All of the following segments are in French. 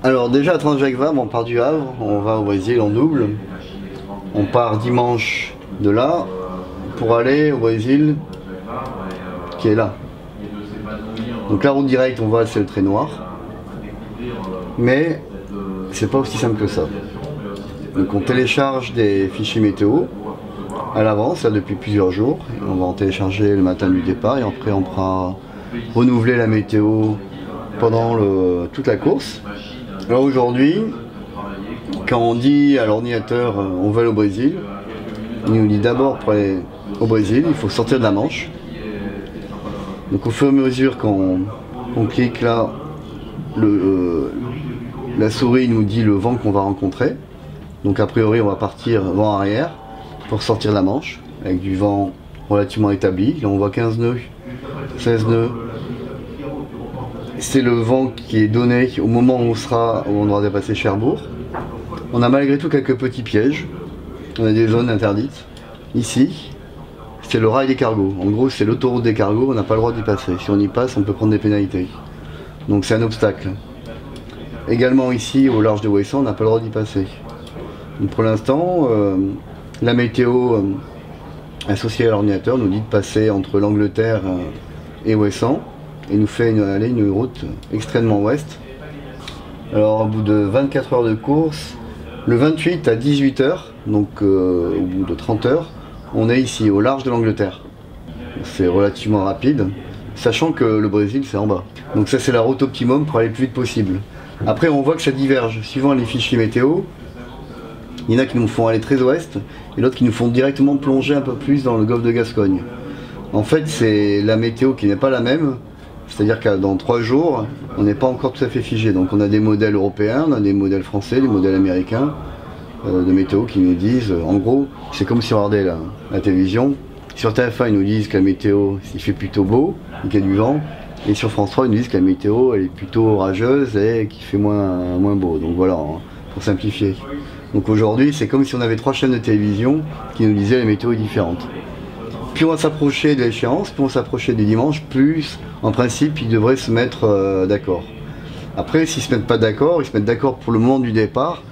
Alors déjà à Transjacques-Vabre, on part du Havre, on va au Brésil en double. On part dimanche de là pour aller au Brésil qui est là. Donc la route directe, on voit, c'est le trait noir. Mais c'est pas aussi simple que ça. Donc on télécharge des fichiers météo à l'avance, là depuis plusieurs jours. On va en télécharger le matin du départ et après on pourra renouveler la météo pendant toute la course. Alors aujourd'hui, quand on dit à l'ordinateur on va aller au Brésil, il nous dit d'abord pour aller au Brésil, il faut sortir de la Manche. Donc au fur et à mesure qu'on clique là, la souris nous dit le vent qu'on va rencontrer. Donc a priori on va partir vent arrière pour sortir de la Manche avec du vent relativement établi. Là on voit 15 nœuds, 16 nœuds. C'est le vent qui est donné au moment où on aura dépassé Cherbourg. On a malgré tout quelques petits pièges. On a des zones interdites. Ici, c'est le rail des cargos. En gros, c'est l'autoroute des cargos, on n'a pas le droit d'y passer. Si on y passe, on peut prendre des pénalités. Donc c'est un obstacle. Également ici, au large de Ouessant, on n'a pas le droit d'y passer. Donc pour l'instant, la météo associée à l'ordinateur nous dit de passer entre l'Angleterre et Ouessant et nous fait aller une route extrêmement ouest. Alors au bout de 24 heures de course, le 28 à 18 h, donc au bout de 30 heures, on est ici au large de l'Angleterre. C'est relativement rapide, sachant que le Brésil c'est en bas. Donc ça c'est la route optimum pour aller le plus vite possible. Après on voit que ça diverge, suivant les fichiers météo. Il y en a qui nous font aller très ouest et d'autres qui nous font directement plonger un peu plus dans le golfe de Gascogne. En fait c'est la météo qui n'est pas la même, c'est-à-dire que dans 3 jours, on n'est pas encore tout à fait figé. Donc on a des modèles européens, on a des modèles français, des modèles américains de météo qui nous disent, en gros, c'est comme si on regardait la télévision. Sur TF1 ils nous disent que la météo, il fait plutôt beau, qu'il y a du vent. Et sur France 3 ils nous disent que la météo elle est plutôt orageuse et qu'il fait moins beau. Donc voilà, pour simplifier. Donc aujourd'hui c'est comme si on avait 3 chaînes de télévision qui nous disaient la météo est différente. Plus on va s'approcher de l'échéance, plus on va s'approcher du dimanche, plus en principe ils devraient se mettre d'accord. Après s'ils ne se mettent pas d'accord, ils se mettent d'accord pour le moment du départ.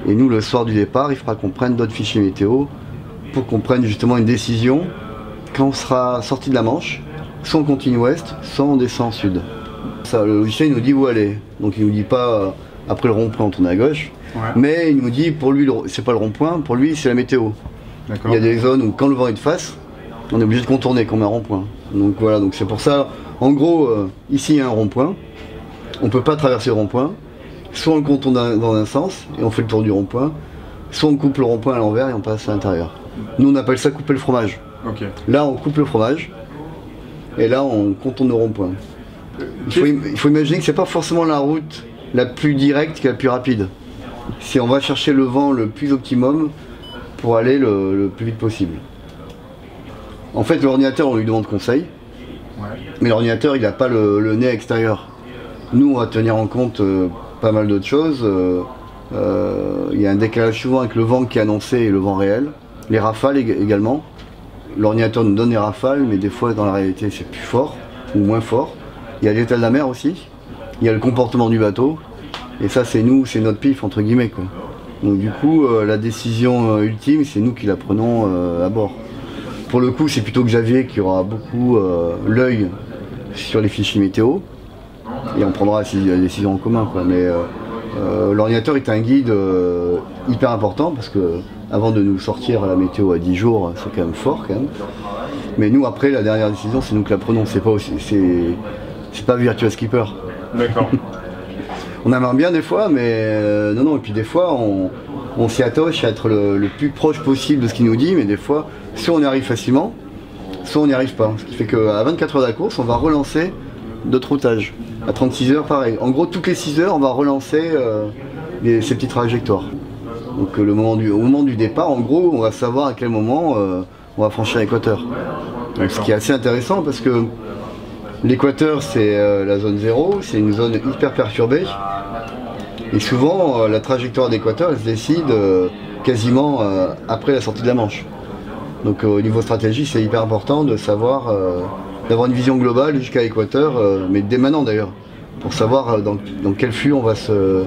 Et nous le soir du départ, il faudra qu'on prenne d'autres fichiers météo pour qu'on prenne justement une décision quand on sera sorti de la Manche. Soit on continue ouest, soit on descend sud. Ça, le logiciel il nous dit où aller. Donc il ne nous dit pas après le rond-point on tourne à gauche. Ouais. Mais il nous dit pour lui, c'est pas le rond-point, pour lui c'est la météo. Il y a des zones où quand le vent est de face, on est obligé de contourner comme un rond-point. Donc voilà, donc c'est pour ça, en gros, ici il y a un rond-point, on ne peut pas traverser le rond-point, soit on le contourne dans un sens et on fait le tour du rond-point, soit on coupe le rond-point à l'envers et on passe à l'intérieur. Nous on appelle ça couper le fromage. Okay. Là on coupe le fromage et là on contourne le rond-point. Il faut imaginer que c'est pas forcément la route la plus directe qui est la plus rapide. Si on va chercher le vent le plus optimum pour aller le plus vite possible. En fait, l'ordinateur, on lui demande conseil, mais l'ordinateur, il n'a pas le nez extérieur. Nous, on va tenir en compte pas mal d'autres choses. Il y a un décalage souvent avec le vent qui est annoncé et le vent réel. Les rafales également. L'ordinateur nous donne les rafales, mais des fois, dans la réalité, c'est plus fort ou moins fort. Il y a l'état de la mer aussi. Il y a le comportement du bateau. Et ça, c'est nous, c'est notre pif, entre guillemets, quoi. Donc du coup, la décision ultime, c'est nous qui la prenons à bord. Pour le coup, c'est plutôt Xavier qui aura beaucoup l'œil sur les fichiers météo et on prendra la décision en commun, quoi. Mais l'ordinateur est un guide hyper important parce que avant de nous sortir la météo à 10 jours, c'est quand même fort quand même. Mais nous, après, la dernière décision, c'est nous qui la prenons. C'est pas Virtua Skipper. D'accord. On aimerait bien des fois, mais non. Et puis des fois, on s'y attache à être le plus proche possible de ce qu'il nous dit, mais des fois, soit on y arrive facilement, soit on n'y arrive pas. Ce qui fait qu'à 24 heures de la course, on va relancer d'autres routages. À 36 heures, pareil. En gros, toutes les 6 heures, on va relancer ces petites trajectoires. Donc au moment du départ, en gros, on va savoir à quel moment on va franchir l'équateur. Ce qui est assez intéressant parce que l'équateur, c'est la zone 0, c'est une zone hyper perturbée. Et souvent, la trajectoire d'équateur, elle se décide quasiment après la sortie de la Manche. Donc au niveau stratégie, c'est hyper important de savoir, d'avoir une vision globale jusqu'à l'équateur, mais dès maintenant d'ailleurs. pour savoir dans quel flux on va se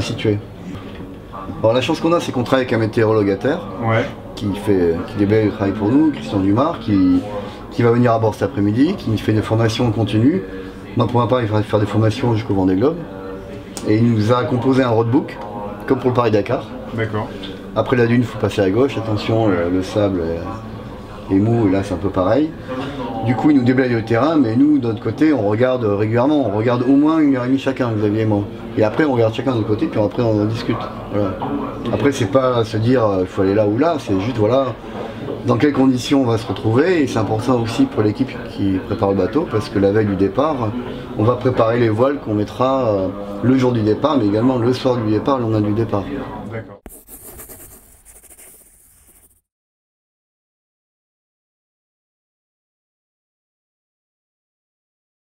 situer. Alors la chance qu'on a, c'est qu'on travaille avec un météorologue à terre, ouais, qui déblaye le travail pour nous, Christian Dumas, qui va venir à bord cet après-midi, qui fait des formations continues. Moi pour ma part, il va faire des formations jusqu'au Vendée Globe. Et il nous a composé un roadbook, comme pour le Paris-Dakar. d'accord. Après la dune, il faut passer à gauche, attention, le sable est mou, et là c'est un peu pareil. Du coup, il nous déblaye le terrain, mais nous, de notre côté, on regarde régulièrement. On regarde au moins 1h30 chacun, Xavier et moi. Et après, on regarde chacun de notre côté, puis après, on en discute. Voilà. Après, c'est pas se dire il faut aller là ou là, c'est juste voilà dans quelles conditions on va se retrouver. Et c'est important aussi pour l'équipe qui prépare le bateau, parce que la veille du départ, on va préparer les voiles qu'on mettra le jour du départ, mais également le soir du départ, le lendemain du départ. D'accord.